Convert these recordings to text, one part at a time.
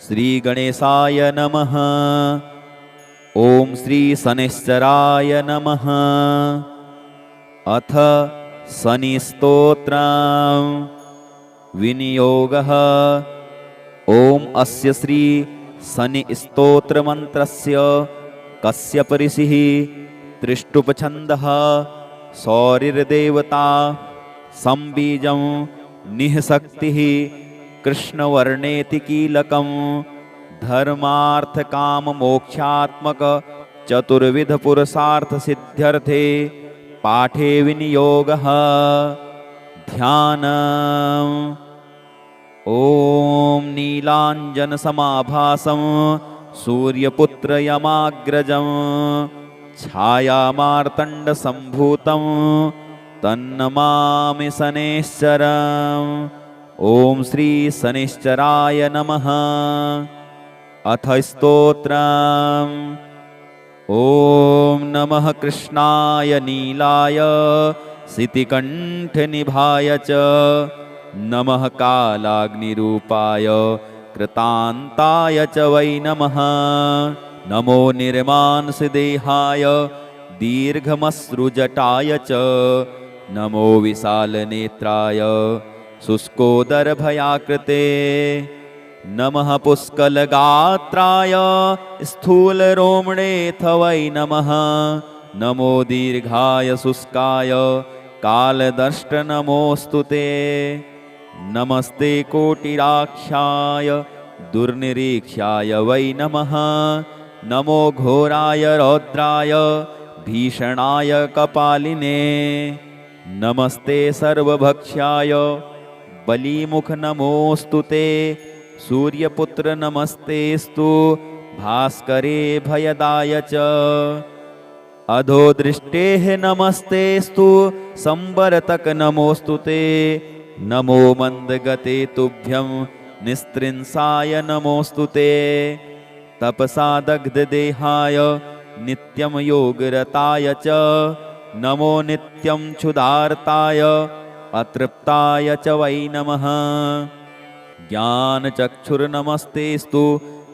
श्रीगणेशाय नमः। ॐ श्री शनैश्चराय नमः। अथ शनिस्तोत्रं विनियोगः। ॐ अस्य श्री शनिस्तोत्रमन्त्रस्य कश्यप ऋषिः त्रिष्टुपछन्दः सौरिर्देवता संबीजं निःशक्तिः कृष्णवर्णेति कीलकं धर्मार्थकाममोक्षात्मक चतुर्विधपुरुषार्थसिद्ध्यर्थे पाठे विनियोगः। ध्यानम्। ॐ नीलाञ्जनसमाभासं सूर्यपुत्रयमाग्रजं छायामार्तण्डसम्भूतं तन्नमामि शनैश्चरम्। ॐ श्री शनैश्चराय नमः। अथ स्तोत्रम्। ॐ नमः कृष्णाय नीलाय सितिकण्ठनिभाय च नमः कालाग्निरूपाय कृतान्ताय च वै नमः। नमो निर्मांसदेहाय दीर्घमश्रुजटाय च नमो विशालनेत्राय शुष्कोदरभयाकृते नमः पुष्कलगात्राय स्थूलरोमणेऽथ वै नमः। नमो दीर्घाय शुष्काय कालदष्ट नमोऽस्तु ते। नमस्ते कोटिराक्षाय दुर्निरीक्षाय वै नमः। नमो घोराय रौद्राय भीषणाय कपालिने नमस्ते सर्वभक्ष्याय बलिमुख नमोऽस्तु ते। सूर्यपुत्र नमस्तेस्तु भास्करे भयदाय च अधोदृष्टेः नमस्तेस्तु संवरतक नमोऽस्तु ते। नमो मन्दगते तुभ्यं निस्त्रिंसाय नमोऽस्तु ते। तपसा दग्धदेहाय नित्यं योगरताय च नमो नित्यं क्षुधार्ताय अतृप्ताय च वै नमः। ज्ञानचक्षुर्नमस्तेस्तु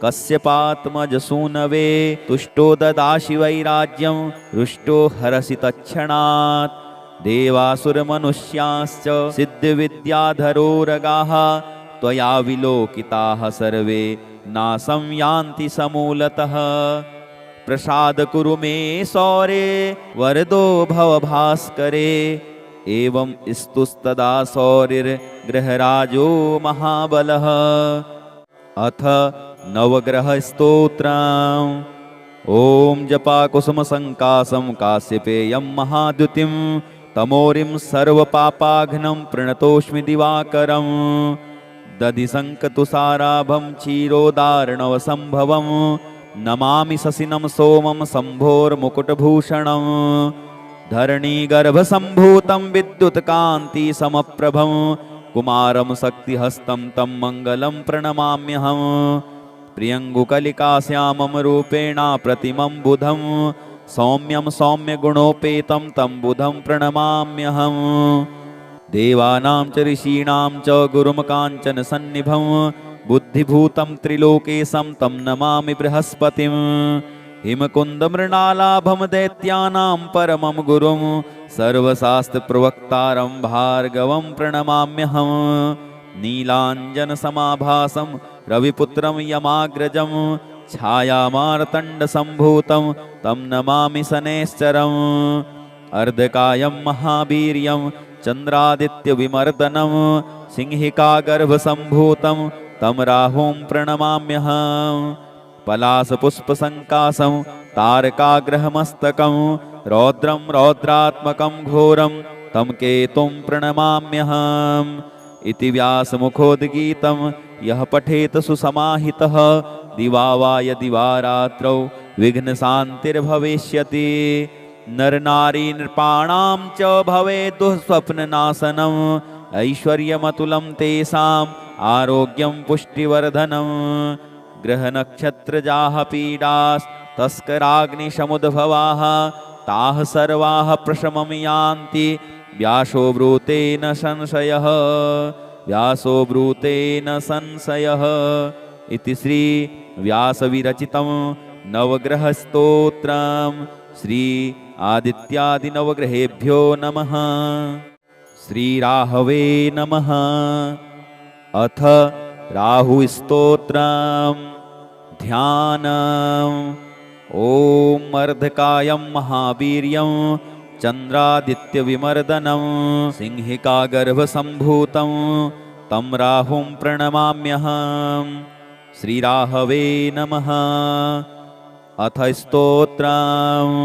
कश्यपात्मजसूनवे तुष्टो ददासि वैराज्यं रुष्टो हरसि तत्क्षणात्। देवासुरमनुष्याश्च सिद्धविद्याधरोरगाः त्वया विलोकिताः सर्वे नाशं यान्ति समूलतः। प्रसाद कुरु मे सौरे वरदो भव भास्करे एवं स्तुस्तदा सौरिर्ग्रहराजो महाबलः। अथ नवग्रहस्तोत्रम्। ॐ जपाकुसुमसङ्कासं काश्यपेयं महाद्युतिं तमोरिं सर्वपापाघ्नं प्रणतोऽस्मि दिवाकरं। दधिशङ्खतुषाराभं क्षीरोदार्णवसम्भवं नमामि शशिनं सोमं शम्भोर्मुकुटभूषणं। धरणीगर्भसम्भूतं विद्युत्कान्तिसमप्रभं कुमारं शक्तिहस्तं तं मङ्गलं प्रणमाम्यहं। प्रियङ्गुकलिकाश्यामं रूपेण प्रतिमं बुधं सौम्यं सौम्यगुणोपेतं तं बुधं प्रणमाम्यहं। देवानां च ऋषीणां च गुरुं काञ्चनसन्निभं बुद्धिभूतं त्रिलोकेशं तं नमामि बृहस्पतिं। हिमकुन्दमृणालाभं दैत्यानां परमं गुरुं सर्वशास्त्रप्रवक्तारं भार्गवं प्रणमाम्यहं। नीलाञ्जनसमाभासं रविपुत्रं यमाग्रजं छायामार्तण्डसम्भूतं तं नमामि शनैश्चरम्। अर्धकायं महावीर्यं चन्द्रादित्यविमर्दनं सिंहिकागर्भसम्भूतं तं राहुं प्रणमाम्यहं। पलाशपुष्पसङ्कासं तारकाग्रहमस्तकं रौद्रं रौद्रात्मकं घोरं तं केतुं प्रणमाम्यहम्। इति व्यासमुखोद्गीतं यः पठेत सुसमाहितः दिवा वा यदि वा रात्रौ विघ्नशान्तिर्भविष्यति। नरनारी नृपाणां च भवेत् दुःस्वप्ननाशनम् ऐश्वर्यमतुलं तेषाम् आरोग्यं पुष्टिवर्धनम्। ग्रहनक्षत्रजाः पीडास्तस्कराग्निसमुद्भवाः ताः सर्वाः प्रशमं यान्ति व्यासो ब्रूतेन संशयः। व्यासो ब्रूतेन संशयः। इति श्री व्यासविरचितं नवग्रहस्तोत्रम्। श्री आदित्यादिनवग्रहेभ्यो नमः। श्रीराहवे नमः। अथ राहुस्तोत्रम्। ध्यानम्। ॐ अर्धकायं महावीर्यं चन्द्रादित्यविमर्दनं सिंहिकागर्भसम्भूतं तं राहुं प्रणमाम्यहम्। श्रीराहवे नमः। अथ स्तोत्रम्।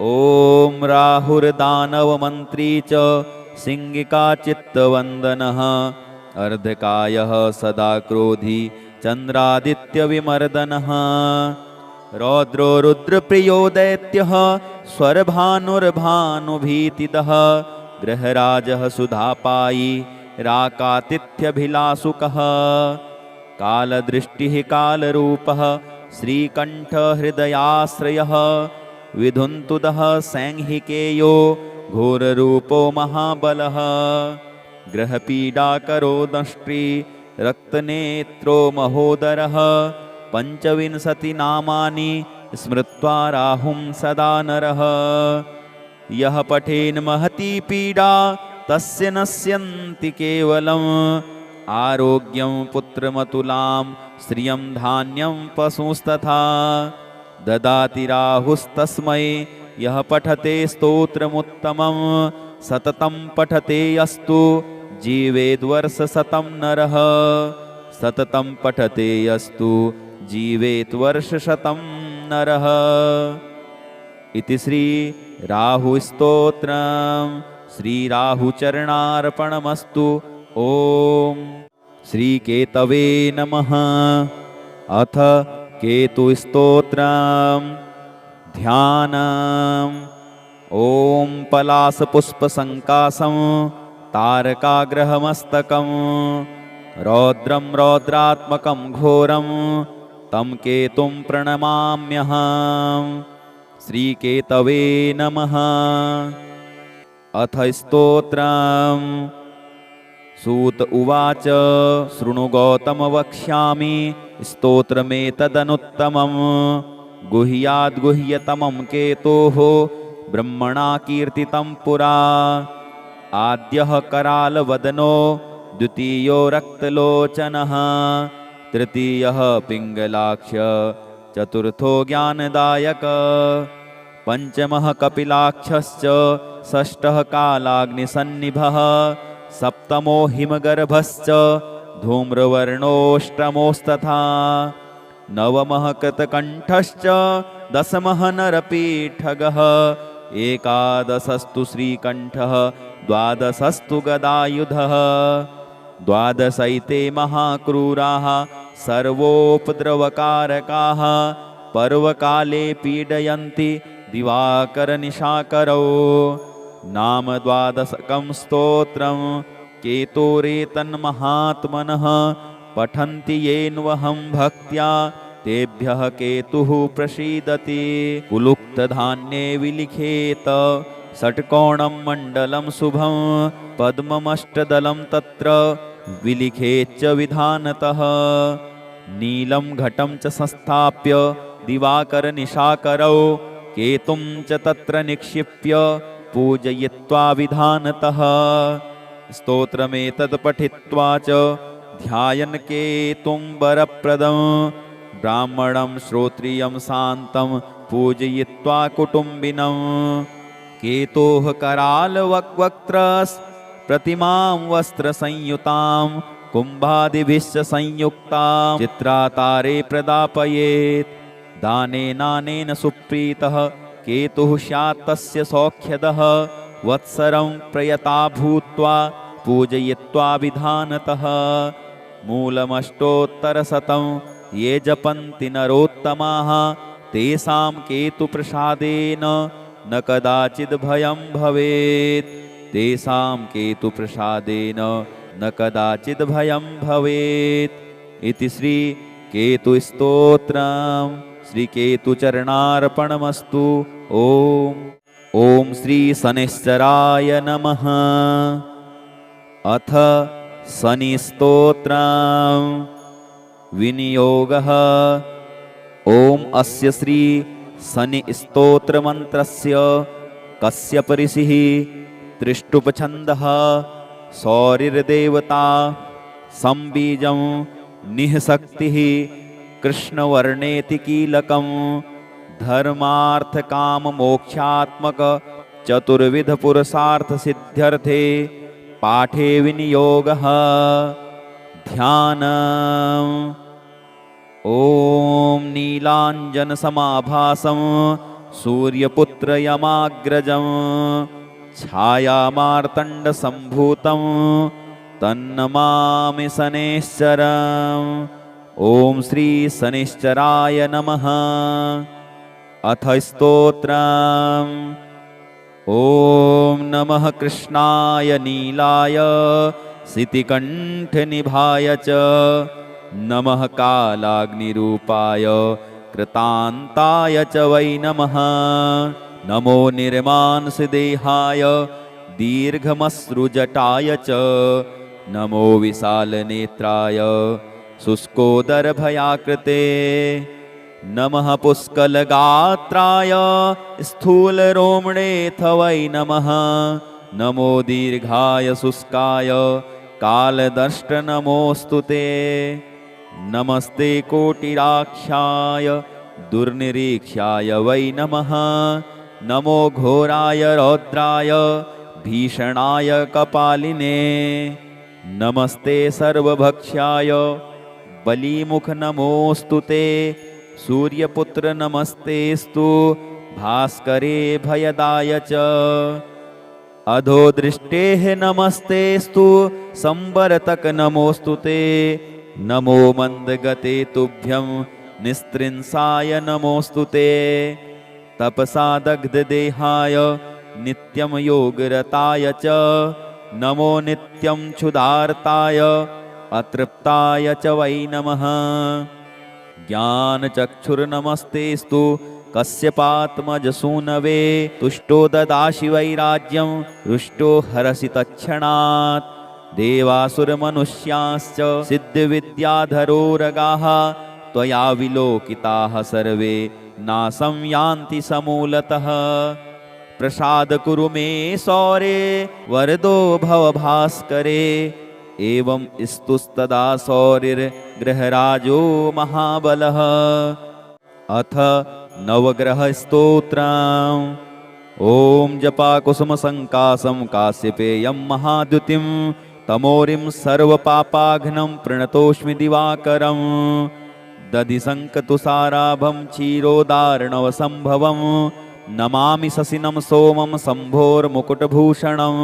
ॐ राहुर्दानवमन्त्री च सिंहिकाचित्तवन्दनः अर्धकायः सदा क्रोधी चन्द्रादित्यविमर्दनः रौद्रो रुद्रप्रियो दैत्यः स्वरभानुर्भानुभीतिदः गृहराजः सुधापायी राकातिथ्यभिलाषुकः कालदृष्टिः कालरूपः श्रीकण्ठहृदयाश्रयः विधुन्तुदः सैंहिकेयो घोररूपो महाबलः ग्रहपीडाकरो दंष्ट्री रक्तनेत्रो महोदरः पञ्चविंशतिनामानि स्मृत्वा राहुं सदा नरः यः पठेन् महती पीडा तस्य नश्यन्ति केवलम् आरोग्यं पुत्रमतुलां श्रियं धान्यं पशुस्तथा ददाति राहुस्तस्मै यः पठते स्तोत्रमुत्तमं सततं पठते अस्तु जीवेद्वर्षशतं नरः सततं पठते अस्तु जीवेद्वर्षशतं नरः इति श्री राहुस्तोत्रम्। श्रीराहुचरणार्पणमस्तु। ॐ श्रीकेतवे नमः। अथ केतुस्तोत्रम्। ध्यानम्। ॐ पलाशपुष्पसङ्काशं तारकाग्रहमस्तकं रौद्रं रौद्रात्मकं घोरं तं केतुं प्रणमाम्यहम्। श्रीकेतवे नमः। अथ स्तोत्रम्। सूत उवाच शृणु गौतम वक्ष्यामि स्तोत्रमेतदनुत्तमं गुह्याद्गुह्यतमं केतोः ब्रह्मणा कीर्तितं पुरा आद्यः करालवदनो द्वितीयो रक्तलोचनः तृतीयः पिङ्गलाक्ष चतुर्थो ज्ञानदायक पञ्चमः कपिलाक्षश्च षष्ठः कालाग्निसन्निभः सप्तमो हिमगर्भश्च धूम्रवर्णोऽष्टमोस्तथा नवमः कृतकण्ठश्च दशमः नरपीठगः एकादशस्तु श्रीकण्ठः द्वादशस्तु गदायुधः द्वादशैते महाक्रूराः सर्वोपद्रवकारकाः पर्वकाले पीडयन्ति दिवाकरनिशाकरौ नाम द्वादशकं स्तोत्रं केतोरेतन्महात्मनः पठन्ति येन्वहं भक्त्या तेभ्यः केतुः प्रसीदति कुलुक्तधान्ये विलिखेत षट्कोणं मण्डलं शुभं पद्ममष्टदलं तत्र विलिखेच्च विधानतः नीलं घटं च संस्थाप्य दिवाकरनिशाकरौ केतुं च तत्र निक्षिप्य पूजयित्वा विधानतः स्तोत्रमेतत् पठित्वा च ध्यायन् केतुं वरप्रदं ब्राह्मणं श्रोत्रियं शान्तं पूजयित्वा कुटुम्बिनं केतोः करालवक्वक्त्रस् प्रतिमां वस्त्रसंयुतां कुम्भादिभिश्च संयुक्तां चित्रातारे प्रदापयेत् दानेनानेन सुप्रीतः केतुः स्यात् तस्य सौख्यदः वत्सरं प्रयता भूत्वा पूजयित्वा विधानतः मूलमष्टोत्तरशतं ये जपन्ति नरोत्तमाः तेषां केतुप्रसादेन न कदाचिद् भयं भवेत् तेषां केतुप्रसादेन न कदाचिद् भयं भवेत् इति श्री केतुस्तोत्रम्। श्रीकेतुचरणार्पणमस्तु। ॐ श्री शनैश्चराय नमः। अथ शनिस्तोत्रम्। विनियोगः। ॐ अस्य श्री शनि स्तोत्रमन्त्रस्य कश्यप ऋषिः त्रिष्टुपछन्दः सौरिर्देवता संबीजं निःशक्तिः कृष्णवर्णेति कीलकं धर्मार्थकाममोक्षात्मक चतुर्विधपुरुषार्थसिद्ध्यर्थे पाठे विनियोगः। ध्यानम्। ॐ नीलाञ्जनसमाभासं सूर्यपुत्रयमाग्रजं छायामार्तण्डसम्भूतं तन्नमामि शनैश्चरम्। ॐ श्री शनैश्चराय नमः। अथ स्तोत्रम्। ॐ नमः कृष्णाय नीलाय सितिकण्ठनिभाय च नमः कालाग्निरूपाय कृतान्ताय च वै नमः। नमो निर्मांसदेहाय दीर्घमश्रुजटाय च नमो विशालनेत्राय शुष्कोदरभयाकृते नमः पुष्कलगात्राय स्थूलरोमणेऽथ वै नमः। नमो दीर्घाय शुष्काय कालदष्ट नमोऽस्तु ते। नमस्ते कोटिराक्षाय दुर्निरीक्षाय वै नमः। नमो घोराय रौद्राय भीषणाय कपालिने नमस्ते सर्वभक्ष्याय बलिमुख नमोऽस्तु ते। सूर्यपुत्र नमस्तेस्तु भास्करे भयदाय च अधोदृष्टेः नमस्तेस्तु संवरतक नमोऽस्तु ते। नमो मन्दगते तुभ्यं निस्त्रिंसाय नमोऽस्तु ते। तपसा दग्धदेहाय नित्यं योगरताय च नमो नित्यं क्षुधार्ताय अतृप्ताय च वै नमः। ज्ञानचक्षुर्नमस्तेस्तु कश्यपात्मजसूनवे तुष्टो ददासि वैराज्यं रुष्टो हरसि तत्क्षणात्। देवासुरमनुष्याश्च सिद्धविद्याधरोरगाः त्वया विलोकिताः सर्वे नाशं यान्ति समूलतः। प्रसाद कुरु मे सौरे वरदो भव भास्करे एवं स्तुस्तदा सौरिर्ग्रहराजो महाबलः। अथ नवग्रहस्तोत्रम्। ॐ जपाकुसुमसङ्कासं काश्यपेयं महाद्युतिं तमोरिं सर्वपापाघ्नं प्रणतोऽस्मि दिवाकरं। दधिशङ्कतुषाराभं क्षीरोदार्णवसम्भवं नमामि शशिनं सोमं शम्भोर्मुकुटभूषणं।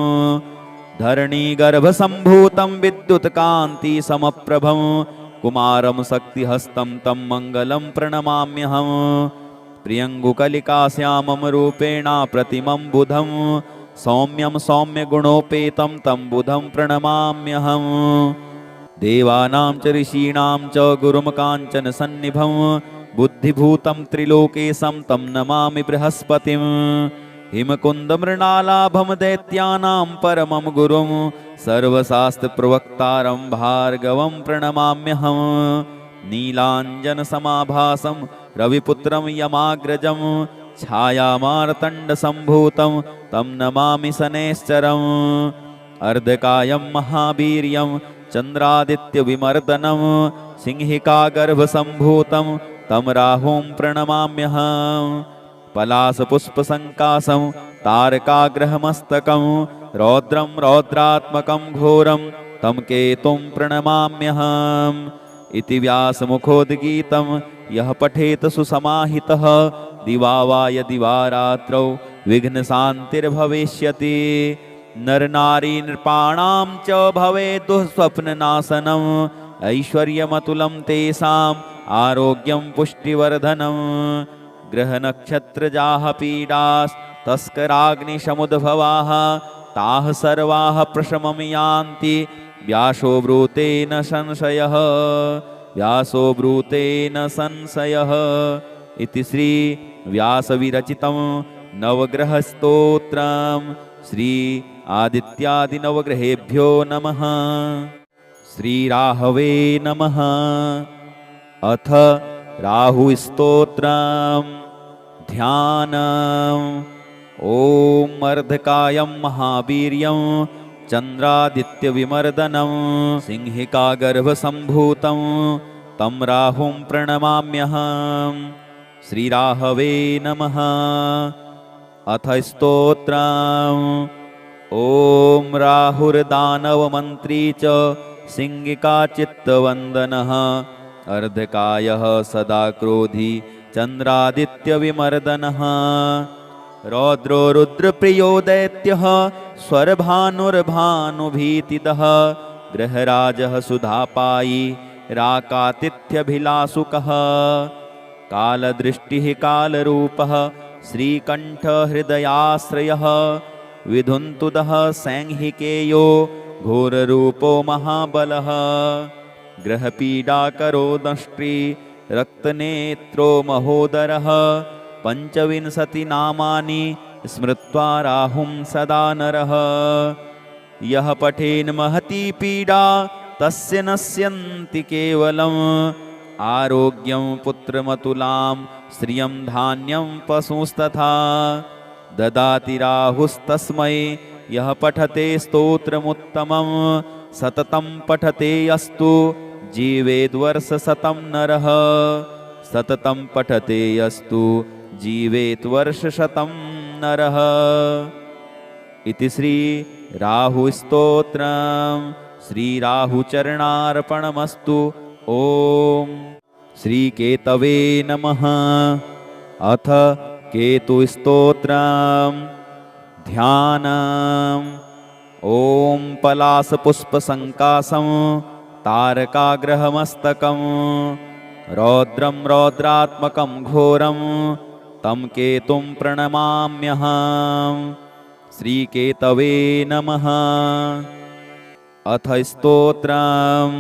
धरणीगर्भसम्भूतं विद्युत्कान्तिसमप्रभं कुमारं शक्तिहस्तं तं मङ्गलं प्रणमाम्यहम्। प्रियङ्गुकलिकाश्यामं रूपेण प्रतिमं बुधं सौम्यं सौम्यगुणोपेतं तं बुधं प्रणमाम्यहम्। देवानां च ऋषीणां च गुरुं काञ्चनसन्निभं बुद्धिभूतं त्रिलोकेशं तं नमामि बृहस्पतिं। हिमकुन्दमृणालाभं दैत्यानां परमं गुरुं सर्वशास्त्रप्रवक्तारं भार्गवं प्रणमाम्यहम्। नीलाञ्जनसमाभासं रविपुत्रं यमाग्रजं छायामार्तण्डसम्भूतं तं नमामि शनैश्चरम्। अर्धकायं महावीर्यं चन्द्रादित्यविमर्दनं सिंहिकागर्भसम्भूतं तं राहुं प्रणमाम्यहम्। पलाशपुष्पसङ्कासं तारकाग्रहमस्तकं रौद्रं रौद्रात्मकं घोरं तं केतुं प्रणमाम्यहम्। इति व्यासमुखोद्गीतं यः पठेत सुसमाहितः दिवा वा यदि वा रात्रौ विघ्नशान्तिर्भविष्यति। नरनारीनृपाणां च भवेत् दुःस्वप्ननाशनम् ऐश्वर्यमतुलं तेषाम् आरोग्यं पुष्टिवर्धनम्। ग्रहनक्षत्रजाः पीडास्तस्कराग्निशमुद्भवाः ताः सर्वाः प्रशमं यान्ति व्यासो ब्रूतेन संशयः व्यासो ब्रूतेन संशयः। इति श्री व्यासविरचितं नवग्रहस्तोत्रम्। श्री आदित्यादिनवग्रहेभ्यो नमः। श्रीराहवे नमः। अथ राहुस्तोत्रम् ध्यानम्। ॐ अर्धकायं महावीर्यं चन्द्रादित्यविमर्दनं सिंहिकागर्भसम्भूतं तं राहुं प्रणमाम्यहम्। श्रीराहवे नमः। अथ स्तोत्रम्। ॐ राहुर्दानवमन्त्री च सिंहिकाचित्तवन्दनः अर्धकायः सदा क्रोधी चन्द्रादित्यविमर्दनः रौद्रो रुद्रप्रियो दैत्यः स्वरभानुर्भानुभीतिदः गृहराजः सुधापायी राकातिथ्यभिलाषुकः कालदृष्टिः कालरूपः श्रीकण्ठहृदयाश्रयः विधुन्तुदः सैंहिकेयो घोररूपो महाबलः ग्रहपीडाकरो दंष्ट्री रक्तनेत्रो महोदरः पञ्चविंशतिनामानि स्मृत्वा राहुं सदा नरः यः पठेन् महती पीडा तस्य नश्यन्ति केवलम् आरोग्यं पुत्रमतुलां श्रियं धान्यं पशुस्तथा ददाति राहुस्तस्मै यः पठते स्तोत्रमुत्तमं सततं पठते अस्तु जीवेद्वर्षशतं नरः सततं पठते अस्तु जीवेद्वर्षशतं नरः। इति श्री राहुस्तोत्रम् श्रीराहुचरणार्पणमस्तु। ॐ श्रीकेतवे नमः। अथ केतुस्तोत्रम् ध्यानम्। ॐ पलाशपुष्पसङ्काशं तारकाग्रहमस्तकं रौद्रं रौद्रात्मकं घोरं तं केतुं प्रणमाम्यहम्। श्रीकेतवे नमः। अथ स्तोत्रम्।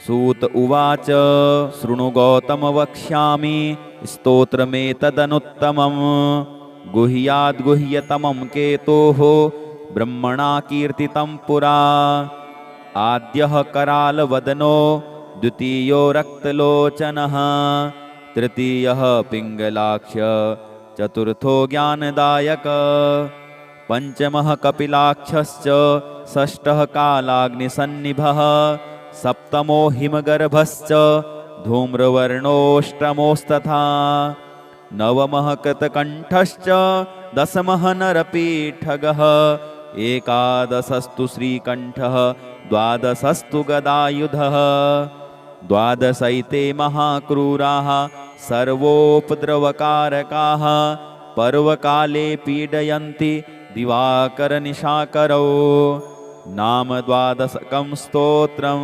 सूत उवाच शृणु गौतम वक्ष्यामि स्तोत्रमेतदनुत्तमम् गुह्याद्गुह्यतमं केतोः ब्रह्मणा कीर्तितं पुरा आद्यः करालवदनो द्वितीयो रक्तलोचनः तृतीयः पिङ्गलाक्ष चतुर्थो ज्ञानदायक पञ्चमः कपिलाक्षश्च षष्ठः कालाग्निसन्निभः सप्तमो हिमगर्भश्च धूम्रवर्णोऽष्टमोस्तथा नवमः कृतकण्ठश्च दशमः नरपीठगः एकादशस्तु श्रीकण्ठः द्वादशस्तु गदायुधः द्वादशैते महाक्रूराः सर्वोपद्रवकारकाः पर्वकाले पीडयन्ति दिवाकरनिशाकरौ नाम द्वादशकं स्तोत्रं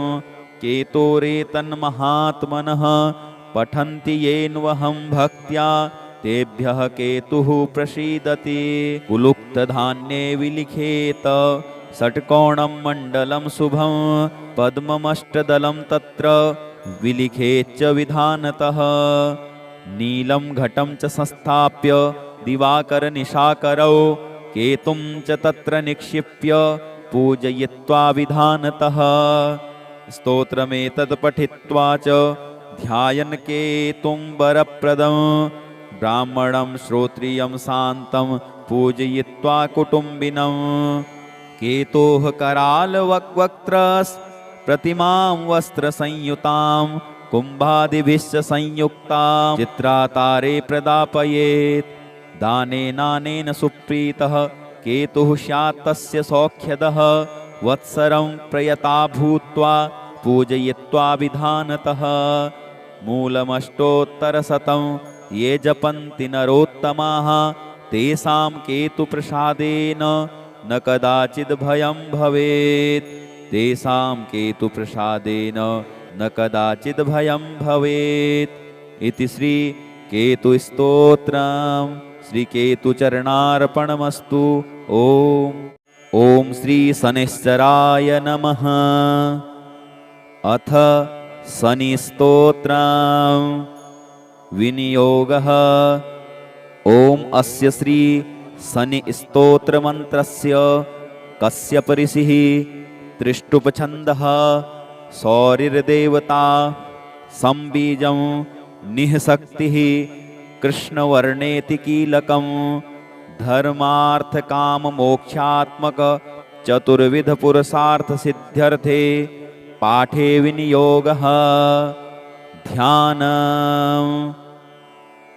केतोरेतन्महात्मनः पठन्ति येन्वहं भक्त्या तेभ्यः केतुः प्रसीदति कुलुप्तधान्ये विलिखेत षट्कोणं मण्डलं शुभं पद्ममष्टदलं तत्र विलिखेच्च विधानतः नीलं घटं च संस्थाप्य दिवाकरनिशाकरौ केतुं च तत्र निक्षिप्य पूजयित्वा विधानतः स्तोत्रमेतत् पठित्वा च ध्यायन् केतुं वरप्रदं ब्राह्मणं श्रोत्रियं शान्तं पूजयित्वा कुटुम्बिनं केतोः करालवक्त्रस् प्रतिमां वस्त्रसंयुतां कुम्भादिभिश्च संयुक्तां चित्रातारे प्रदापयेत् दानेनानेन सुप्रीतः केतुः स्यात् तस्य सौख्यदः वत्सरं प्रयता भूत्वा पूजयित्वा विधानतः मूलमष्टोत्तरशतं ये जपन्ति नरोत्तमाः तेषां केतुप्रसादेन न कदाचिद् भयं भवेत् तेषां केतुप्रसादेन न कदाचिद् भयं भवेत्। इति श्री केतुस्तोत्रम् श्रीकेतुचरणार्पणमस्तु। ॐ श्री शनैश्चराय नमः। अथ शनिस्तोत्रम् विनियोगः। ॐ अस्य श्री शनिस्तोत्रमन्त्रस्य कश्यप ऋषिः त्रिष्टुपछन्दः सौरिर्देवता संबीजं निःशक्तिः कृष्णवर्णेति कीलकं धर्मार्थकाममोक्षात्मक चतुर्विधपुरुषार्थसिद्ध्यर्थे पाठे विनियोगः ध्यानम्।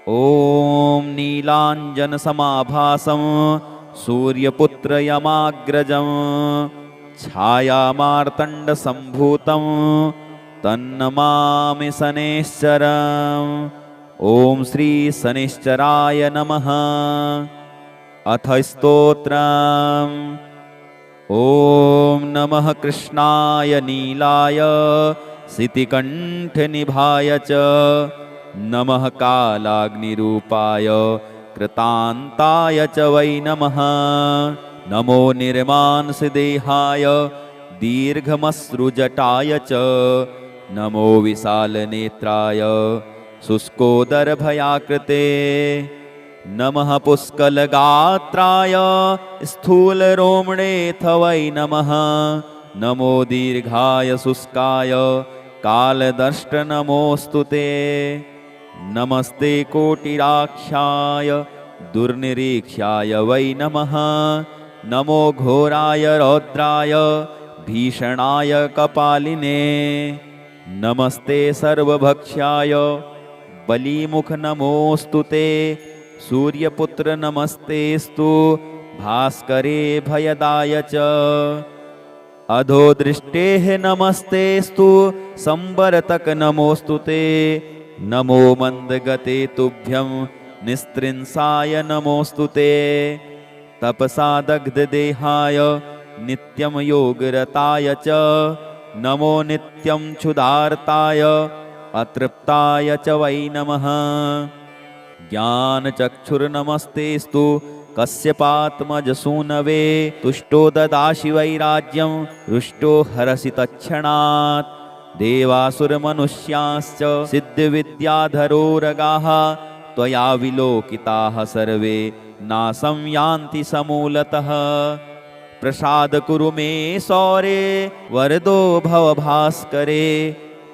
ॐ नीलाञ्जनसमाभासं सूर्यपुत्रयमाग्रजं छायामार्तण्डसम्भूतं तन्नमामि शनैश्चरम्। ॐ श्री शनैश्चराय नमः। अथ स्तोत्रम्। ॐ नमः कृष्णाय नीलाय सितिकण्ठनिभाय च नमः कालाग्निरूपाय कृतान्ताय च वै नमः। नमो निर्मांसदेहाय दीर्घमश्रुजटाय च नमो विशालनेत्राय शुष्कोदरभयाकृते नमः पुष्कलगात्राय स्थूलरोमणेऽथ वै नमः। नमो दीर्घाय शुष्काय कालदष्ट नमोऽस्तु ते। नमस्ते कोटिराक्षाय दुर्निरीक्षाय वै नमः। नमो घोराय रौद्राय भीषणाय कपालिने नमस्ते सर्वभक्ष्याय बलिमुख नमोऽस्तु ते। सूर्यपुत्र नमस्तेस्तु भास्करे भयदाय च अधोदृष्टेः नमस्तेस्तु संवरतक नमोऽस्तु ते। नमो मन्दगते तुभ्यं निस्त्रिंसाय नमोऽस्तु ते। तपसा दग्धदेहाय नित्यं योगरताय च नमो नित्यं क्षुधार्ताय अतृप्ताय च वै नमः। ज्ञानचक्षुर्नमस्तेस्तु कश्यपात्मजसूनवे तुष्टो ददासि वैराज्यं रुष्टो हरसि तत्क्षणात्। देवासुरमनुष्याश्च सिद्धविद्याधरोरगाः त्वया विलोकिताः सर्वे नाशं यान्ति समूलतः। प्रसाद कुरु मे सौरे वरदो भव भास्करे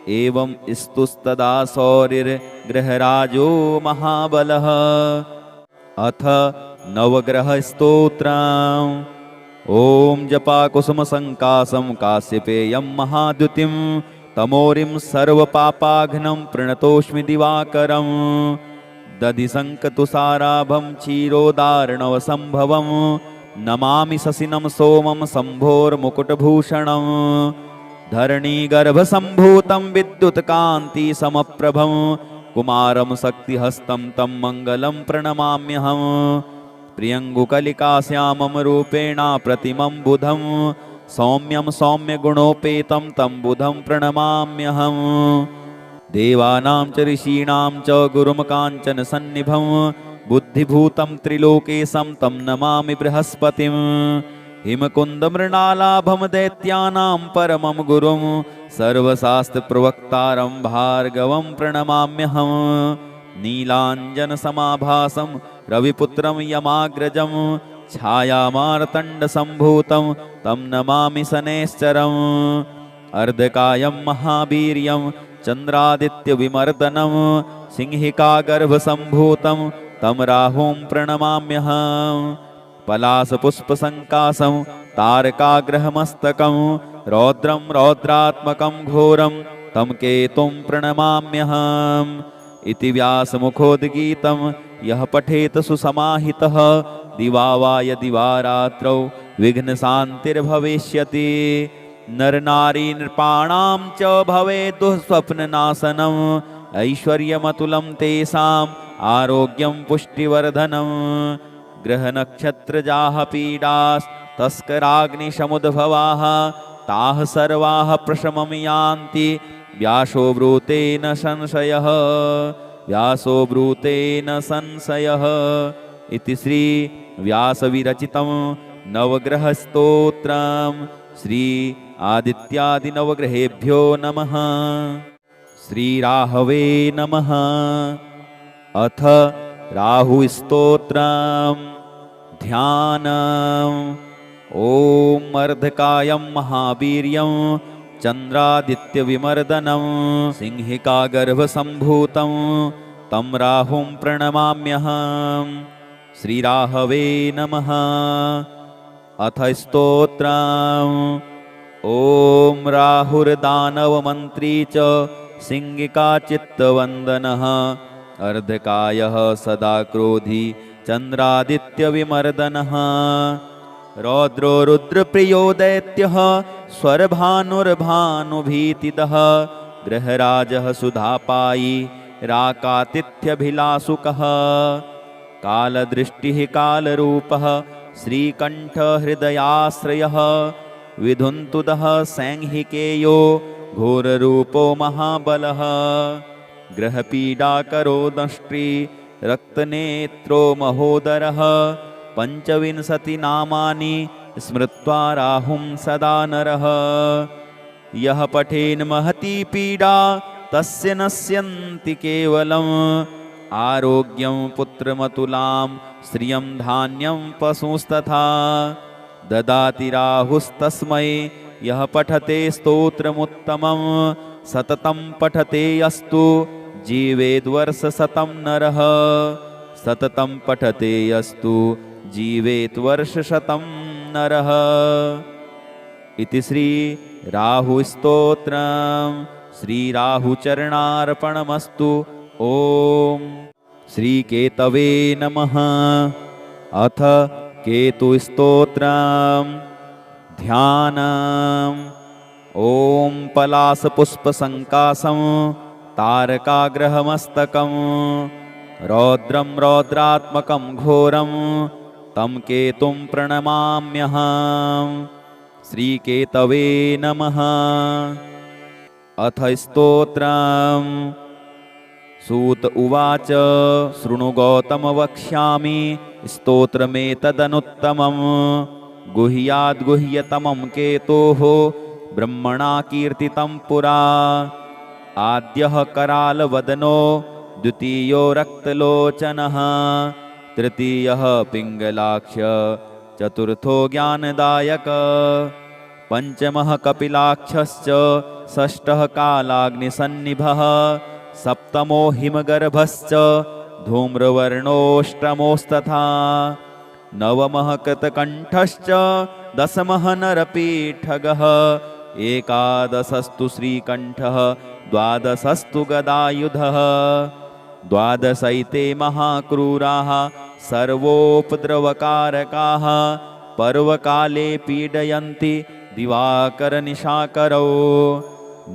एवं स्तुस्तदा सौरिर्गृहराजो महाबलः। अथ नवग्रहस्तोत्रम्। ॐ जपाकुसुमसङ्कासं काश्यपेयं महाद्युतिं तमोरिं सर्वपापाघ्नं प्रणतोऽस्मि दिवाकरं। दधिशङ्कतुषाराभं क्षीरोदार्णवसम्भवं नमामि शशिनं सोमं शम्भोर्मुकुटभूषणं। धरणीगर्भसम्भूतं विद्युत्कान्तिसमप्रभं कुमारं शक्तिहस्तं तं मङ्गलं प्रणमाम्यहम्। प्रियङ्गुकलिकाश्यामं रूपेण प्रतिमं बुधं सौम्यं सौम्यगुणोपेतं तं बुधं प्रणमाम्यहम्। देवानां च ऋषीणां च गुरुं काञ्चनसन्निभं बुद्धिभूतं त्रिलोकेशं तं नमामि बृहस्पतिं। हिमकुन्दमृणालाभं दैत्यानां परमं गुरुं सर्वशास्त्रप्रवक्तारं भार्गवं प्रणमाम्यहम्। नीलाञ्जनसमाभासं रविपुत्रं यमाग्रजं छायामार्तण्डसम्भूतं तं नमामि शनैश्चरम्। अर्धकायं महावीर्यं चन्द्रादित्यविमर्दनं सिंहिकागर्भसम्भूतं तं राहुं प्रणमाम्यहम्। पलाशपुष्पसङ्कासं तारकाग्रहमस्तकं रौद्रं रौद्रात्मकं घोरं तं केतुं प्रणमाम्यहम्। इति व्यासमुखोद्गीतं यः पठेत सुसमाहितः दिवा वा यदि वा रात्रौ विघ्नशान्तिर्भविष्यति। नरनारी नृपाणां च भवेत् दुःस्वप्ननाशनम् ऐश्वर्यमतुलं तेषाम् आरोग्यं पुष्टिवर्धनम्। ग्रहनक्षत्रजाः पीडास्तस्कराग्निसमुद्भवाः ताः सर्वाः प्रशमं यान्ति व्यासो ब्रूतेन संशयः व्यासो ब्रूतेन संशयः। इति श्री व्यासविरचितं नवग्रहस्तोत्रम्। श्री आदित्यादिनवग्रहेभ्यो नमः। श्रीराहवे नमः। अथ राहुस्तोत्रम्। ध्यानम्। ॐ अर्धकायं महावीर्यं चन्द्रादित्यविमर्दनं सिंहिकागर्भसम्भूतं तं राहुं प्रणमाम्यहं। श्रीराहवे नमः। अथ स्तोत्रम्। ॐ राहुर्दानवमन्त्री च सिंहिकाचित्तवन्दनः अर्धकायः सदा क्रोधी चन्द्रादित्यविमर्दनः रौद्रो रुद्रप्रियो दैत्यः स्वरभानुर्भानुभीतिदः गृहराजः सुधापायी राकातिथ्यभिलाषुकः कालदृष्टिः कालरूपः श्रीकण्ठहृदयाश्रयः विधुन्तुदः सैंहिकेयो घोररूपो महाबलः ग्रहपीडाकरो दंष्ट्री रक्तनेत्रो महोदरः पञ्चविंशतिनामानि स्मृत्वा राहुं सदा नरः यः पठेन् महती पीडा तस्य नश्यन्ति केवलम् आरोग्यं पुत्रमतुलां श्रियं धान्यं पशुस्तथा ददाति राहुस्तस्मै यः पठते स्तोत्रमुत्तमं सततं पठते यस्तु जीवेद्वर्षशतं नरः सततं पठते यस्तु जीवेद्वर्षशतं नरः। इति श्री राहुस्तोत्रम्। श्रीराहुचरणार्पणमस्तु। ॐ श्रीकेतवे नमः। अथ केतुस्तोत्रम्। ध्यानम्। ॐ पलाशपुष्पसङ्काशं तारकाग्रहमस्तकं रौद्रं रौद्रात्मकं घोरं तं केतुं प्रणमाम्यहं। श्रीकेतवे नमः। अथ स्तोत्रम्। सूत उवाच शृणु गौतम वक्ष्यामि स्तोत्रमेतदनुत्तमं गुह्याद्गुह्यतमं केतोः ब्रह्मणा कीर्तितं पुरा आद्यः करालवदनो द्वितीयो रक्तलोचनः तृतीयः पिङ्गलाक्ष चतुर्थो ज्ञानदायक पञ्चमः कपिलाक्षश्च षष्ठः कालाग्निसन्निभः सप्तमो हिमगर्भश्च धूम्रवर्णोऽष्टमोस्तथा नवमः कृतकण्ठश्च दशमः नरपीठगः एकादशस्तु श्रीकण्ठः द्वादशस्तु गदायुधः द्वादशैते महाक्रूराः सर्वोपद्रवकारकाः पर्वकाले पीडयन्ति दिवाकरनिशाकरौ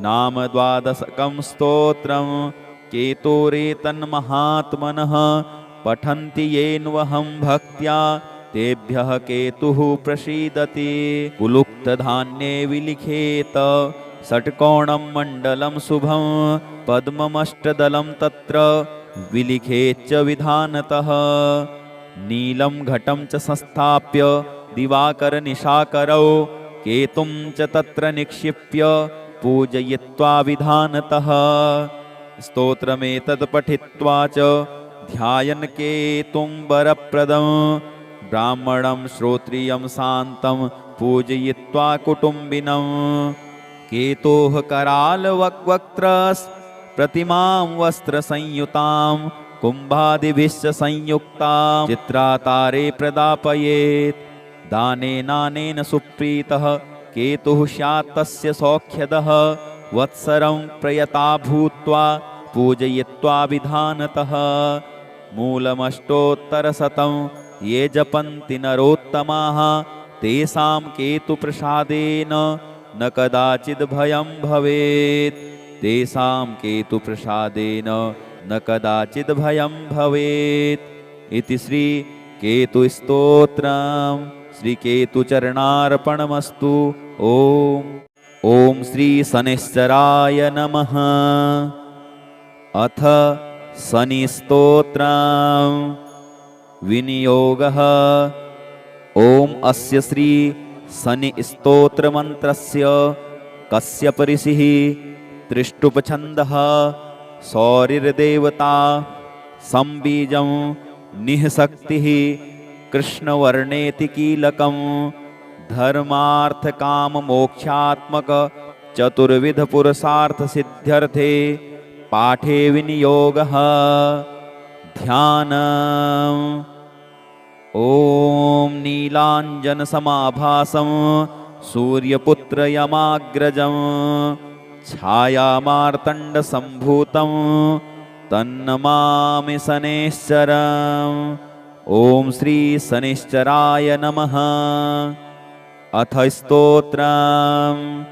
नाम द्वादशकं स्तोत्रं केतोरेतन्महात्मनः पठन्ति येन्वहं भक्त्या तेभ्यः केतुः प्रसीदति कुलुक्तधान्ये विलिखेत षट्कोणं मण्डलं शुभं पद्ममष्टदलं तत्र विलिखेच्च विधानतः नीलं घटं च संस्थाप्य दिवाकरनिशाकरौ केतुं च तत्र निक्षिप्य पूजयित्वा विधानतः स्तोत्रमेतत् पठित्वा च ध्यायन् केतुं वरप्रदं ब्राह्मणं श्रोत्रियं शान्तं पूजयित्वा कुटुम्बिनं केतोः करालवक्त्रस् प्रतिमां वस्त्रसंयुतां कुम्भादिभिश्च संयुक्तां चित्रातारे प्रदापयेत् दानेनानेन सुप्रीतः केतुः स्यात् तस्य सौख्यदः वत्सरं प्रयता भूत्वा पूजयित्वा विधानतः मूलमष्टोत्तरशतं ये जपन्ति नरोत्तमाः तेषां केतुप्रसादेन न कदाचिद् भयं भवेत् तेषां केतुप्रसादेन न कदाचिद् भयं भवेत्। इति श्री केतुस्तोत्रम्। श्रीकेतुचरणार्पणमस्तु। ॐ श्री शनैश्चराय नमः। अथ शनिस्तोत्रम्। विनियोगः। ॐ अस्य श्री शनिस्तोत्रमन्त्रस्य कश्यप ऋषिः त्रिष्टुपछन्दः सौरिर्देवता संबीजं निःशक्तिः कृष्णवर्णेति कीलकं धर्मार्थकाममोक्षात्मक चतुर्विधपुरुषार्थसिद्ध्यर्थे पाठे विनियोगः। ध्यानम्। ॐ नीलाञ्जनसमाभासं सूर्यपुत्रयमाग्रजं छायामार्तण्डसम्भूतं तन्नमामि शनैश्चरम्। ॐ श्री शनैश्चराय नमः। अथ स्तोत्रम्।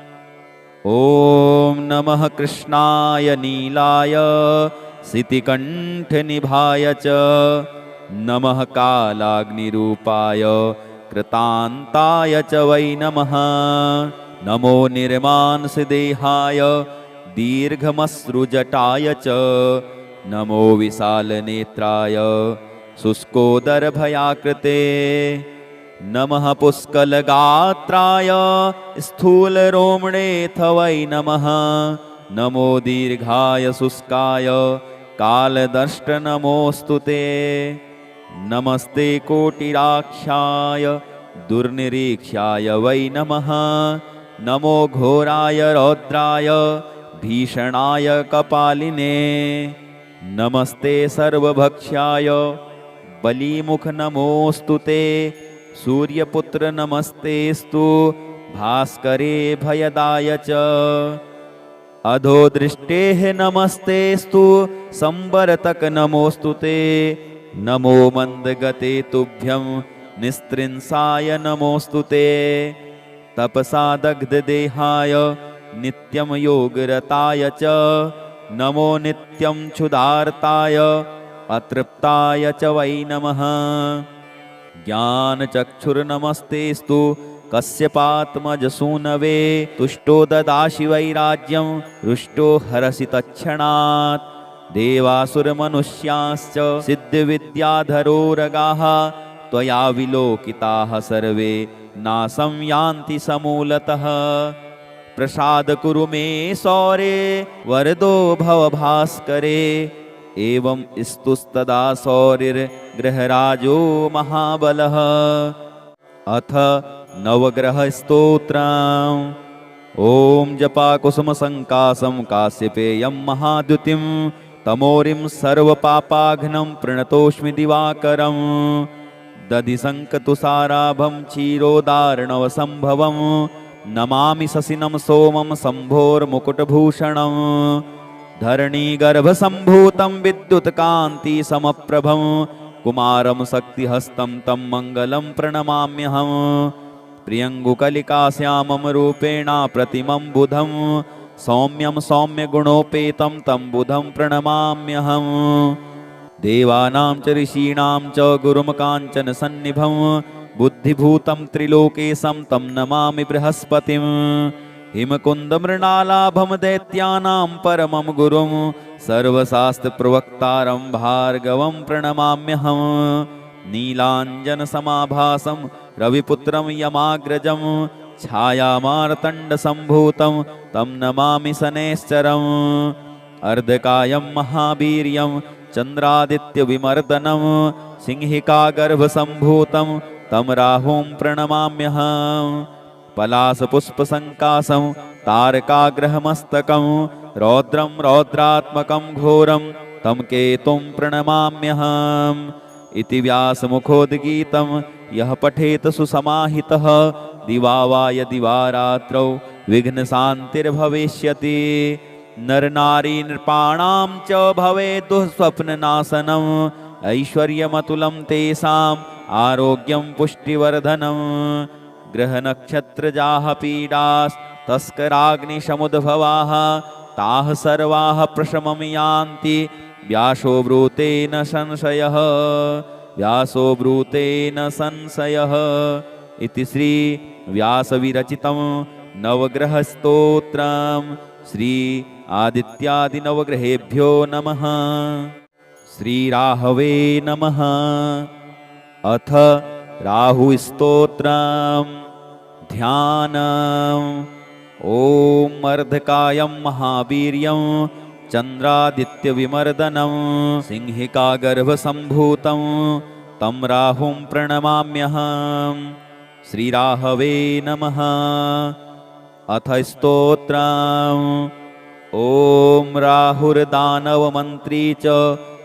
ॐ नमः कृष्णाय नीलाय सितिकण्ठनिभाय च नमः कालाग्निरूपाय कृतान्ताय च वै नमः। नमो निर्मांसदेहाय दीर्घमश्रुजटाय च नमो विशालनेत्राय शुष्कोदरभयाकृते। नमः पुष्कलगात्राय स्थूलरोमणेऽथ वै नमः। नमो दीर्घाय शुष्काय कालदष्ट नमोऽस्तु ते। नमस्ते कोटिराक्षाय दुर्निरीक्षाय वै नमः। नमो घोराय रौद्राय भीषणाय कपालिने। नमस्ते सर्वभक्ष्याय बलिमुख नमोऽस्तु ते। सूर्यपुत्र नमस्तेस्तु भास्करे भयदाय च। अधोदृष्टेः नमस्तेस्तु संवरतक नमोऽस्तु ते। नमो मन्दगते तुभ्यं निस्त्रिंसाय नमोऽस्तु ते। तपसा दग्धदेहाय नित्यं योगरताय च नमो नित्यं क्षुधार्ताय अतृप्ताय च वै नमः। ज्ञानचक्षुर्नमस्तेस्तु कश्यपात्मजसूनवे। तुष्टो ददासि वैराज्यं रुष्टो हरसि तत्क्षणात्। देवासुरमनुष्याश्च सिद्धविद्याधरोरगाः त्वया विलोकिताः सर्वे नाशं यान्ति समूलतः। प्रसाद कुरु मे सौरे वरदो भव भास्करे। एवं स्तुस्तदा सौरिर्गृहराजो महाबलः। अथ नवग्रहस्तोत्रम्। ॐ जपाकुसुमसङ्कासं काश्यपेयं महाद्युतिं तमोरिं सर्वपापाघ्नं प्रणतोऽस्मि दिवाकरम्। दधिशङ्खतुषाराभं क्षीरोदार्णवसम्भवं नमामि शशिनं सोमं शम्भोर्मुकुटभूषणम्। धरणीगर्भसम्भूतं विद्युत्कान्तिसमप्रभं कुमारं शक्तिहस्तं तं मङ्गलं प्रणमाम्यहम्। प्रियङ्गुकलिकाश्यामं रूपेणा प्रतिमं बुधं सौम्यं सौम्यगुणोपेतं तं बुधं प्रणमाम्यहम्। देवानां च ऋषीणां च गुरुं काञ्चनसन्निभं बुद्धिभूतं त्रिलोकेशं तं नमामि बृहस्पतिम्। हिमकुन्दमृणालाभं दैत्यानां परमं गुरुं सर्वशास्त्रप्रवक्तारं भार्गवं प्रणमाम्यहम्। नीलाञ्जनसमाभासं रविपुत्रं यमाग्रजं छायामार्तण्डसम्भूतं तं नमामि शनैश्चरम्। अर्धकायं महावीर्यं चन्द्रादित्यविमर्दनं सिंहिकागर्भसम्भूतं तं राहुं प्रणमाम्यहम्। पलाशपुष्पसङ्कासं तारकाग्रहमस्तकं रौद्रं रौद्रात्मकं घोरं तं केतुं प्रणमाम्यहम्। इति व्यासमुखोद्गीतं यः पठेत सुसमाहितः दिवा वा यदि वा रात्रौ विघ्नशान्तिर्भविष्यति। नरनारीनृपाणां च भवेत् दुःस्वप्ननाशनम् ऐश्वर्यमतुलं तेषाम् आरोग्यं पुष्टिवर्धनम्। ग्रहनक्षत्रजाः पीडास्तस्कराग्निसमुद्भवाः ताः सर्वाः प्रशमं यान्ति व्यासो ब्रूते न संशयः। व्यासो ब्रूते न संशयः। इति श्री व्यासविरचितं नवग्रहस्तोत्रम्। श्री आदित्यादिनवग्रहेभ्यो नमः। श्रीराहवे नमः। अथ राहुस्तोत्रम्। ध्यानम्। ॐ अर्धकायं महावीर्यं चन्द्रादित्यविमर्दनं सिंहिकागर्भसम्भूतं तं राहुं प्रणमाम्यहम्। श्रीराहवे नमः। अथ स्तोत्रम्। ॐ राहुर्दानवमन्त्री च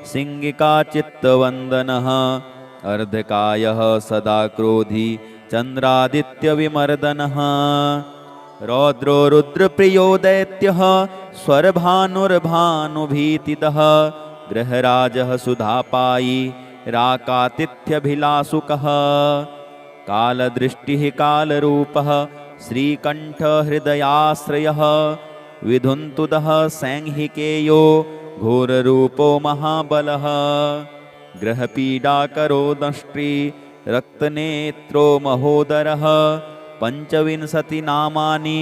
सिंहिका चित्तवन्दनः अर्धकायः सदा क्रोधी चन्द्रादित्यविमर्दनः रौद्रो रुद्रप्रियो दैत्यः स्वरभानुर्भानुभीतिदः गृहराजः सुधापायी राकातिथ्यभिलाषुकः कालदृष्टिः कालरूपः श्रीकण्ठहृदयाश्रयः विधुन्तुदः सैंहिकेयो घोररूपो महाबलः ग्रहपीडाकरो दंष्ट्री रक्तनेत्रो महोदरः पञ्चविंशतिनामानि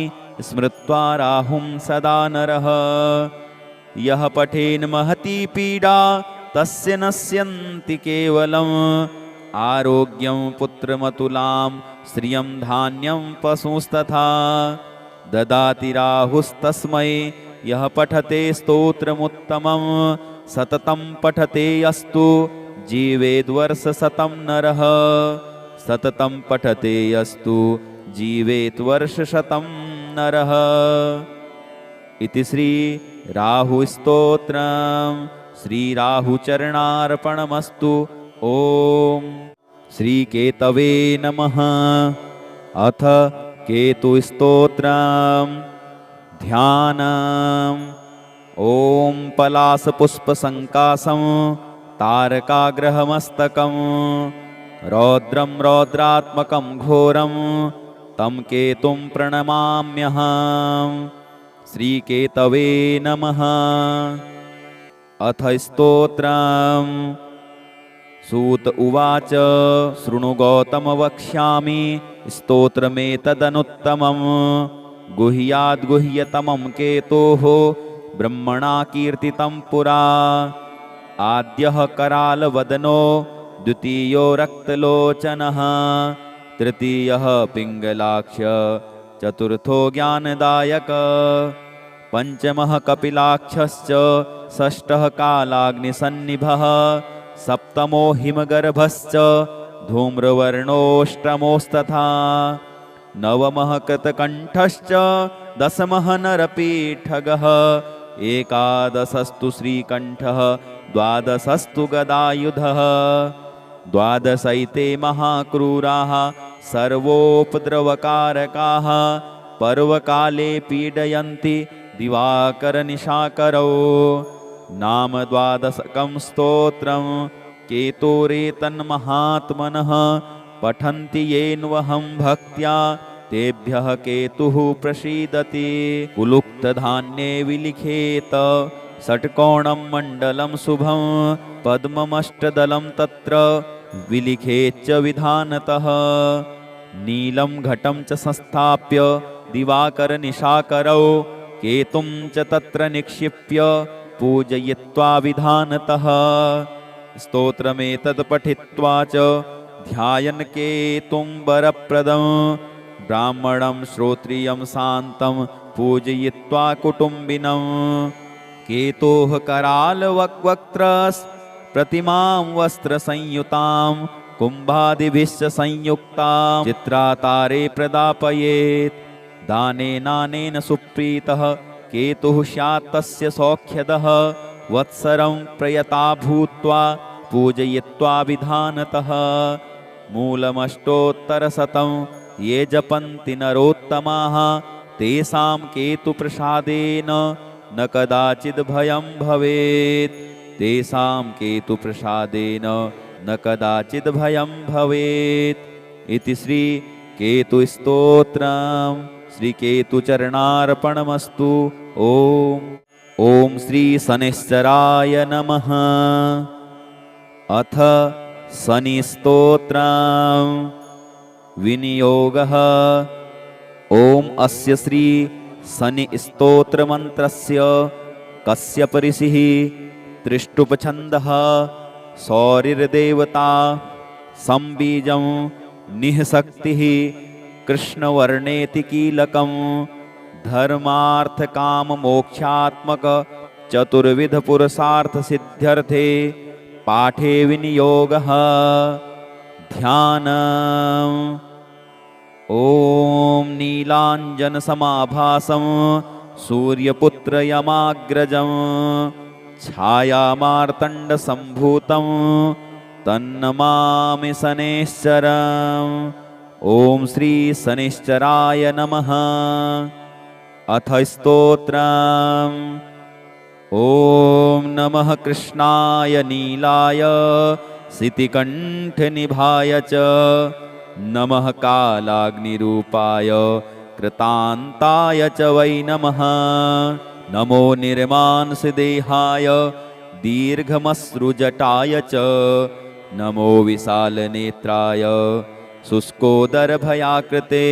स्मृत्वा राहुं सदा नरः यः पठेन् महती पीडा तस्य नश्यन्ति केवलम् आरोग्यं पुत्रमतुलां श्रियं धान्यं पशुस्तथा ददाति राहुस्तस्मै यः पठते स्तोत्रमुत्तमं सततं पठते अस्तु जीवेद्वर्षशतं नरः सततं पठते अस्तु जीवेद्वर्षशतं नरः। इति श्री राहुस्तोत्रम्। श्रीराहुचरणार्पणमस्तु। ॐ श्रीकेतवे नमः। अथ केतुस्तोत्रम्। ध्यानम्। ॐ पलाशपुष्पसङ्काशं तारकाग्रहमस्तकं रौद्रं रौद्रात्मकं घोरं तं केतुं प्रणमाम्यहम्। श्रीकेतवे नमः। अथ स्तोत्रम्। सूत उवाच शृणु गौतम वक्ष्यामि स्तोत्रमेतदनुत्तमं गुह्याद्गुह्यतमं केतोः ब्रह्मणा कीर्तितं पुरा। आद्यः करालवदनो द्वितीयो रक्तलोचनः तृतीयः पिङ्गलाक्ष चतुर्थो ज्ञानदायक पञ्चमः कपिलाक्षश्च षष्ठः कालाग्निसन्निभः सप्तमो हिमगर्भश्च धूम्रवर्णोऽष्टमोस्तथा नवमः कृतकण्ठश्च दशमः नरपीठगः एकादशस्तु श्रीकण्ठः द्वादशस्तु गदायुधः द्वादशैते महाक्रूराः सर्वोपद्रवकारकाः पर्वकाले पीडयन्ति दिवाकरनिशाकरौ। नाम द्वादशकं स्तोत्रं केतोरेतन्महात्मनः पठन्ति येन्वहं भक्त्या तेभ्यः केतुः प्रसीदति। कुलुक्तधान्ये विलिखेत षट्कोणं मण्डलं शुभं पद्ममष्टदलं तत्र विलिखेच्च विधानतः नीलं घटं च संस्थाप्य दिवाकरनिशाकरौ केतुं च तत्र निक्षिप्य पूजयित्वा विधानतः स्तोत्रमेतत् पठित्वा च ध्यायन् केतुं वरप्रदं ब्राह्मणं श्रोत्रियं शान्तं पूजयित्वा कुटुम्बिनं केतोः करालवक्त्रस् प्रतिमां वस्त्रसंयुतां कुम्भादिभिश्च संयुक्तां चित्रातारे प्रदापयेत्। दानेनानेन सुप्रीतः केतुः स्यात् तस्य सौख्यदः वत्सरं प्रयता भूत्वा पूजयित्वा विधानतः मूलमष्टोत्तरशतं ये जपन्ति नरोत्तमाः तेषां केतुप्रसादेन न कदाचिद् भयं भवेत्। तेषां केतुप्रसादेन न कदाचिद् भयं भवेत्। इति श्री केतुस्तोत्रम्। श्रीकेतुचरणार्पणमस्तु। ॐ श्री शनैश्चराय नमः। अथ शनिस्तोत्रम्। विनियोगः। ॐ अस्य श्री शनिस्तोत्रमन्त्रस्य कश्यप ऋषिः त्रिष्टुपछन्दः सौरिर्देवता संबीजं निःशक्तिः कृष्णवर्णेति कीलकं धर्मार्थकाममोक्षात्मक चतुर्विधपुरुषार्थसिद्ध्यर्थे पाठे विनियोगः। ध्यानम्। ॐ नीलाञ्जनसमाभासं सूर्यपुत्रयमाग्रजं छायामार्तण्डसम्भूतं तन्नमामि शनैश्चरम्। ॐ श्री शनैश्चराय नमः। अथ स्तोत्रम्। ॐ नमः कृष्णाय नीलाय सितिकण्ठनिभाय च नमः कालाग्निरूपाय कृतान्ताय च वै नमः। नमो निर्मांसदेहाय दीर्घमश्रुजटाय च नमो विशालनेत्राय शुष्कोदरभयाकृते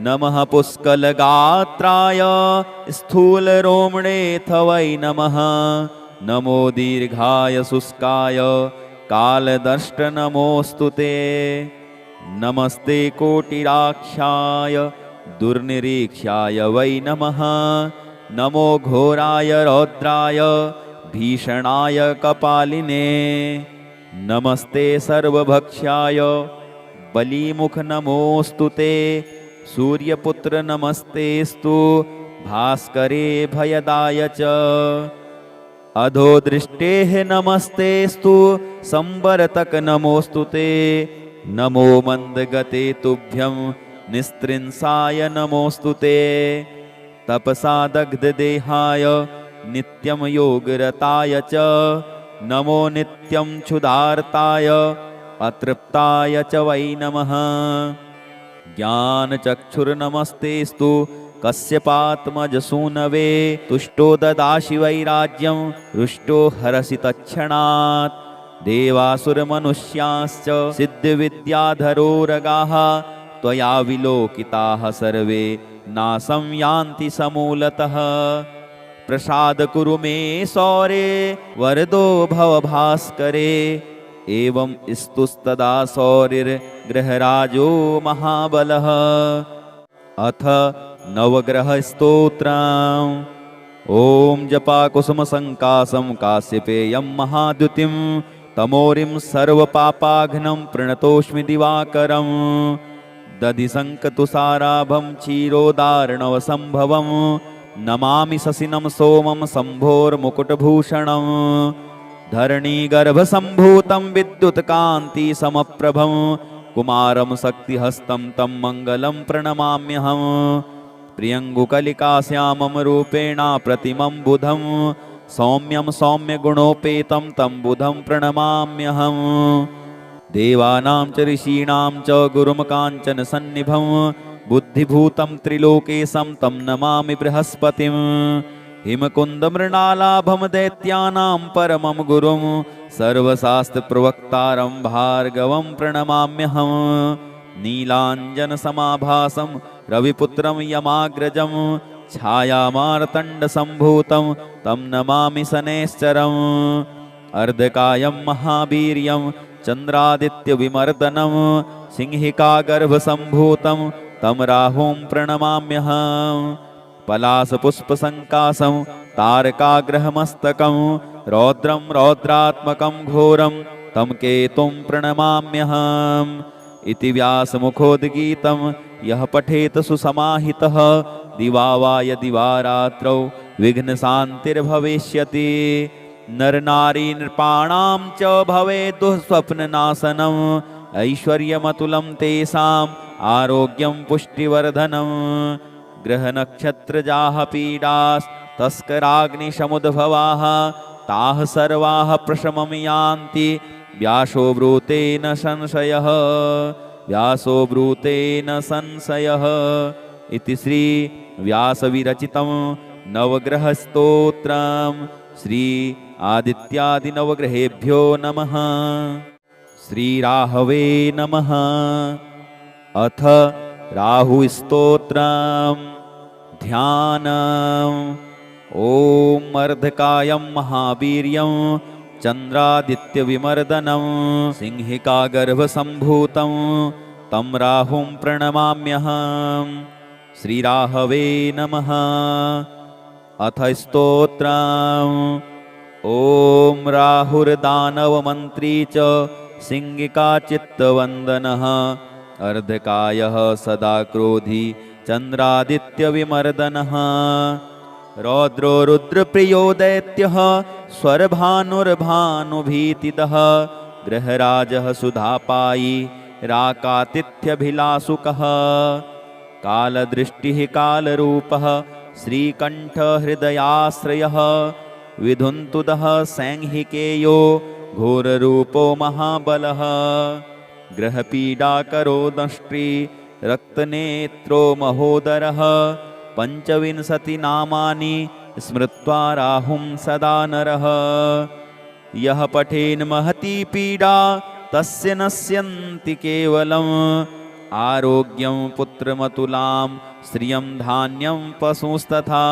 नमः पुष्कलगात्राय स्थूलरोमणेऽथ वै नमः। नमो दीर्घाय शुष्काय कालदष्ट नमोऽस्तु ते। नमस्ते कोटिराक्षाय दुर्निरीक्ष्याय वै नमः। नमो घोराय रौद्राय भीषणाय कपालिने नमस्ते सर्वभक्ष्याय बलिमुख नमोऽस्तु ते। सूर्यपुत्र नमस्तेस्तु भास्करे भयदाय च अधोदृष्टेः नमस्तेस्तु संवरतक नमोऽस्तु ते। नमो मन्दगते तुभ्यं निस्त्रिंसाय नमोऽस्तु ते। तपसा दग्धदेहाय नित्यं योगरताय च नमो नित्यं क्षुधार्ताय अतृप्ताय च वै नमः। ज्ञानचक्षुर्नमस्तेस्तु कश्यपात्मजसूनवे तुष्टो ददासि वैराज्यं हृष्टो हरसि तत्क्षणात्। देवासुरमनुष्याश्च सिद्धविद्याधरोरगाः त्वया विलोकिताः सर्वे नाशं यान्ति समूलतः। प्रसाद कुरु मे सौरे वरदो भव भास्करे एवं स्तुस्तदा सौरिर्ग्रहराजो महाबलः। अथ नवग्रहस्तोत्रम्। ॐ जपाकुसुमसङ्कासं काश्यपेयं महाद्युतिं तमोरिं सर्वपापाघ्नं प्रणतोऽस्मि दिवाकरं। दधिशङ्खतुषाराभं क्षीरोदार्णवसम्भवं नमामि शशिनं सोमं शम्भोर्मुकुटभूषणं। धरणीगर्भसम्भूतं विद्युत्कान्तिसमप्रभं कुमारं शक्तिहस्तं तं मङ्गलं प्रणमाम्यहम्। प्रियङ्गुकलिकाश्यामं रूपेणा प्रतिमं बुधं सौम्यं सौम्यगुणोपेतं तं बुधं प्रणमाम्यहम्। देवानां च ऋषीणां च गुरुं काञ्चनसन्निभं बुद्धिभूतं त्रिलोकेशं तं नमामि बृहस्पतिं। हिमकुन्दमृणालाभं दैत्यानां परमं गुरुं सर्वशास्त्रप्रवक्तारं भार्गवं प्रणमाम्यहम्। नीलाञ्जनसमाभासं रविपुत्रं यमाग्रजं छायामार्तण्डसम्भूतं तं नमामि शनैश्चरम्। अर्धकायं महावीर्यं चन्द्रादित्यविमर्दनं सिंहिकागर्भसम्भूतं तं राहुं प्रणमाम्यहम्। पलाशपुष्पसङ्कासं तारकाग्रहमस्तकं रौद्रं रौद्रात्मकं घोरं तं केतुं प्रणमाम्यहम्। इति व्यासमुखोद्गीतं यः पठेत सुसमाहितः दिवा वा यदि वा रात्रौ विघ्नशान्तिर्भविष्यति। नरनारी नृपाणां च भवेत् दुःस्वप्ननाशनम् ऐश्वर्यमतुलं तेषाम् आरोग्यं पुष्टिवर्धनम्। ग्रहनक्षत्रजाः पीडास्तस्कराग्निसमुद्भवाः ताः सर्वाः प्रशमं यान्ति व्यासो ब्रूतेन संशयः व्यासो ब्रूतेन संशयः। इति श्री व्यासविरचितं नवग्रहस्तोत्रम्। श्री आदित्यादिनवग्रहेभ्यो नमः। श्रीराहवे नमः। अथ राहुस्तोत्रम्। ध्यानम्। ॐ अर्धकायं महावीर्यं चन्द्रादित्यविमर्दनं सिंहिकागर्भसम्भूतं तं राहुं प्रणमाम्यहम्। श्रीराहवे नमः। अथ स्तोत्रम्। ॐ राहुर्दानवमन्त्री च सिंहिकाचित्तवन्दनः अर्धकायः सदा क्रोधी चन्द्रादित्यविमर्दनः रौद्रो रुद्रप्रियो दैत्यः स्वरभानुर्भानुभीतिदः गृहराजः सुधापायी राकातिथ्यभिलासुकः कालदृष्टिः कालरूपः श्रीकण्ठहृदयाश्रयः विधुन्तुदः सैंहिकेयो घोररूपो महाबलः ग्रहपीडाकरो दंष्ट्री रक्तनेत्रो महोदरः पञ्चविंशतिनामानि स्मृत्वा राहुं सदा नरः यः पठेन् महती पीडा तस्य नश्यन्ति केवलम् आरोग्यं पुत्रमतुलां श्रियं धान्यं पशुस्तथा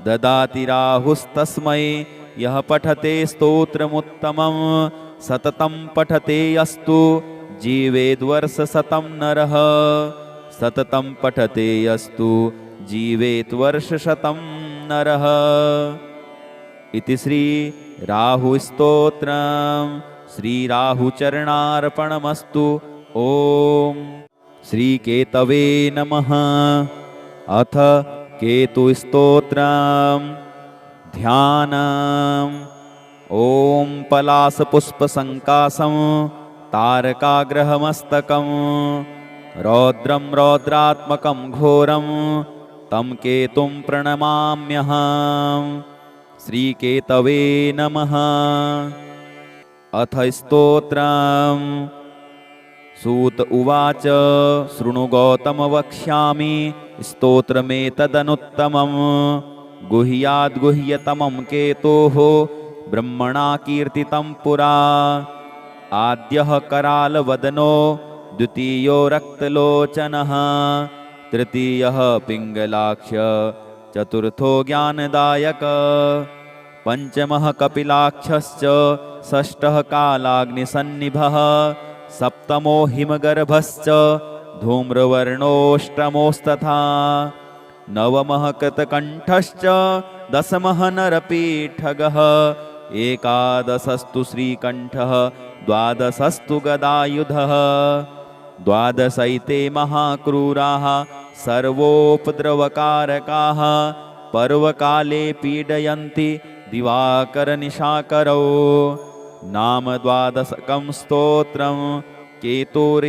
ददाति राहुस्तस्मै यः पठते स्तोत्रमुत्तमं सततं पठते यस्तु जीवेद्वर्षशतं नरः सततं पठते यस्तु जीवेद्वर्षशतं नरः इति श्री राहुस्तोत्रम् श्रीराहुचरणार्पणमस्तु। ॐ श्रीकेतवे नमः। अथ केतुस्तोत्रम् ध्यानम्। ॐ पलाशपुष्पसङ्काशं तारकाग्रहमस्तकं रौद्रं रौद्रात्मकं घोरं तं केतुं प्रणमाम्यहं। श्रीकेतवे नमः। अथ स्तोत्रम् सूत उवाच शृणु गौतम वक्ष्यामि स्तोत्रमेतदनुत्तमं गुह्याद्गुह्यतमं केतोः ब्रह्मणा कीर्तितं पुरा। आद्यः करालवदनो द्वितीयो रक्तलोचनः तृतीयः पिङ्गलाक्ष चतुर्थो ज्ञानदायक पञ्चमः कपिलाक्षश्च षष्ठः कालाग्निसन्निभः सप्तमो हिमगर्भश्च धूम्रवर्णोऽष्टमोस्तथा नवमः कृतकण्ठश्च दशमः नरपीठगः एकादशस्तु श्रीकण्ठः द्वादशस्तु गदायुधः द्वादशैते महाक्रूराः सर्वोपद्रवकारकाः पर्वकाले पीडयन्ति दिवाकरनिशाकरौ। नाम द्वादशकं स्तोत्रं केतोरेतन्महात्मनः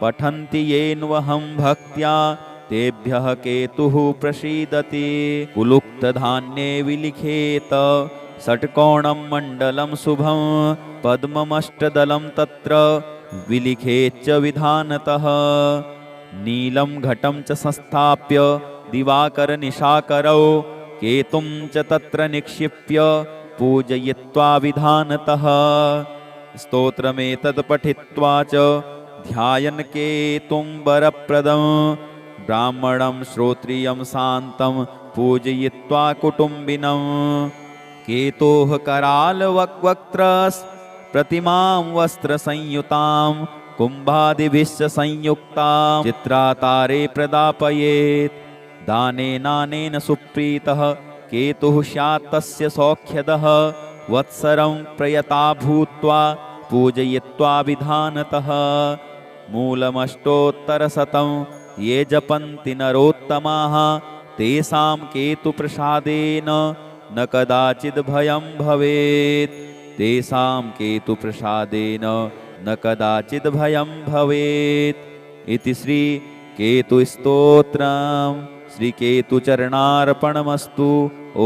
पठन्ति येन्वहं भक्त्या तेभ्यः केतुः प्रसीदति। कुलुक्तधान्ये विलिखेत षट्कोणं मण्डलं शुभं पद्ममष्टदलं तत्र विलिखेच्च विधानतः नीलं घटं च संस्थाप्य दिवाकरनिशाकरौ केतुं च तत्र निक्षिप्य पूजयित्वा विधानतः स्तोत्रमेतत् पठित्वा च ध्यायन् केतुं वरप्रदं ब्राह्मणं श्रोत्रियं शान्तं पूजयित्वा कुटुम्बिनं केतोः करालवक्त्रस् प्रतिमां वस्त्रसंयुतां कुम्भादिभिश्च संयुक्तां चित्रातारे प्रदापयेत्। दानेनानेन सुप्रीतः केतुः स्यात् तस्य सौख्यदः वत्सरं प्रयता भूत्वा पूजयित्वा विधानतः मूलमष्टोत्तरशतं ये जपन्ति नरोत्तमाः तेषां केतुप्रसादेन न कदाचिद् भयं भवेत्। तेषां केतुप्रसादेन न कदाचिद् भयं भवेत्। इति श्री केतुस्तोत्रम् श्रीकेतुचरणार्पणमस्तु। ॐ